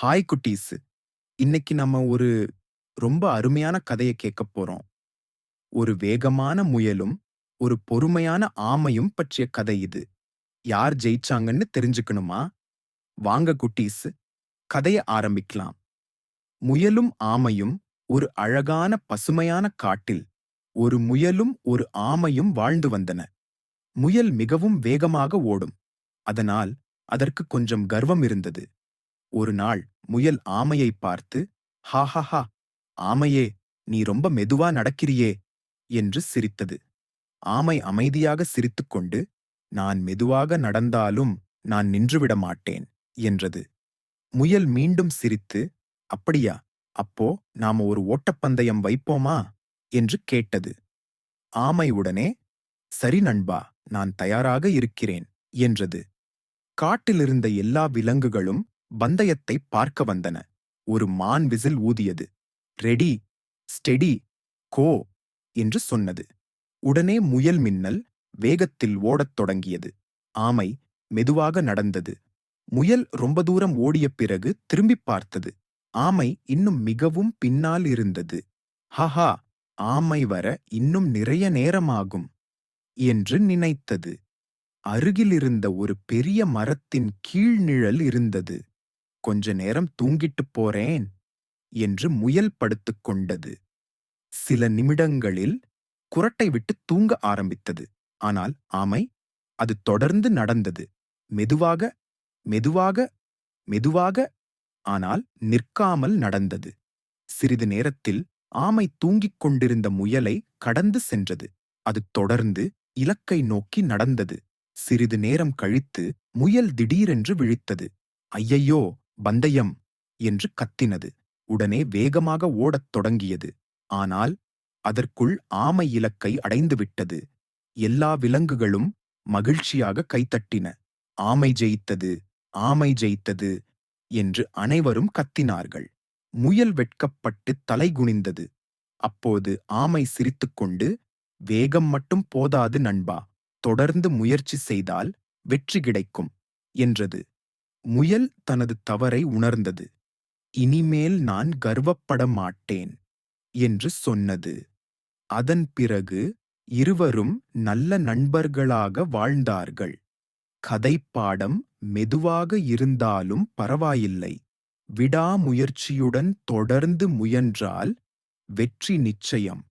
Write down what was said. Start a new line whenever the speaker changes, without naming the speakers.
Hi குட்டீஸ். இன்னைக்கு நம்ம ஒரு ரொம்ப அருமையான கதைய கேட்கப் போறோம். ஒரு வேகமான முயலும், ஒரு பொறுமையான ஆமையும் பற்றிய கதை இது. யார் ஜெயிச்சாங்கன்னு தெரிஞ்சுக்கணுமா? வாங்க குட்டீஸ், கதைய ஆரம்பிக்கலாம். முயலும் ஆமையும் ஒரு அழகான பசுமையான காட்டில் ஒரு முயலும் ஒரு ஆமையும் வாழ்ந்து வந்தன. முயல் மிகவும் வேகமாக ஓடும். அதனால் அதற்கு கொஞ்சம் கர்வம் இருந்தது. ஒரு நாள் முயல் ஆமையைப் பார்த்து, ஹாஹாஹா, ஆமையே, நீ ரொம்ப மெதுவா நடக்கிறியே என்று சிரித்தது. ஆமை அமைதியாக சிரித்துக்கொண்டு, நான் மெதுவாக நடந்தாலும் நான் நின்றுவிட மாட்டேன் என்றது. முயல் மீண்டும் சிரித்து, அப்படியா, அப்போ நாம ஒரு ஓட்டப்பந்தயம் வைப்போமா என்று கேட்டது. ஆமை உடனே, சரி நண்பா, நான் தயாராக இருக்கிறேன் என்றது. காட்டிலிருந்த எல்லா விலங்குகளும் பந்தயத்தை பார்க்க வந்தன. ஒரு மான் விசில் ஊதியது. ரெடி, ஸ்டெடி, கோ என்று சொன்னது. உடனே முயல் மின்னல் வேகத்தில் ஓடத் தொடங்கியது. ஆமை மெதுவாக நடந்தது. முயல் ரொம்ப தூரம் ஓடிய பிறகு திரும்பிப் பார்த்தது. ஆமை இன்னும் மிகவும் பின்னால் இருந்தது. ஹஹா, ஆமை வர இன்னும் நிறைய நேரமாகும் என்று நினைத்தது. அருகிலிருந்த ஒரு பெரிய மரத்தின் கீழ் நிழல் இருந்தது. கொஞ்ச நேரம் தூங்கிட்டுப் போறேன் என்று முயல் படுத்துக் கொண்டது. சில நிமிடங்களில் குறட்டை விட்டு தூங்க ஆரம்பித்தது. ஆனால் ஆமை, அது தொடர்ந்து நடந்தது. மெதுவாக, மெதுவாக, மெதுவாக, ஆனால் நிற்காமல் நடந்தது. சிறிது நேரத்தில் ஆமை தூங்கிக் கொண்டிருந்த முயலை கடந்து சென்றது. அது தொடர்ந்து இலக்கை நோக்கி நடந்தது. சிறிது நேரம் கழித்து முயல் திடீரென்று விழித்தது. ஐயையோ, பந்தயம் என்று கத்தினது. உடனே வேகமாக ஓடத் தொடங்கியது. ஆனால் அதற்குள் ஆமை இலக்கை அடைந்துவிட்டது. எல்லா விலங்குகளும் மகிழ்ச்சியாக கைத்தட்டின. ஆமை ஜெயித்தது, ஆமை ஜெயித்தது என்று அனைவரும் கத்தினார்கள். முயல் வெட்கப்பட்டு தலைகுனிந்தது. அப்போது ஆமை சிரித்துக்கொண்டு, வேகம் மட்டும் போதாது நண்பா, தொடர்ந்து முயற்சி செய்தால் வெற்றி கிடைக்கும் என்றது. முயல் தனது தவறை உணர்ந்தது. இனிமேல் நான் கர்வப்பட மாட்டேன் என்று சொன்னது. அதன் பிறகு இருவரும் நல்ல நண்பர்களாக வாழ்ந்தார்கள். கதைப்பாடம் மெதுவாக இருந்தாலும் பரவாயில்லை. விடாமுயற்சியுடன் தொடர்ந்து முயன்றால் வெற்றி நிச்சயம்.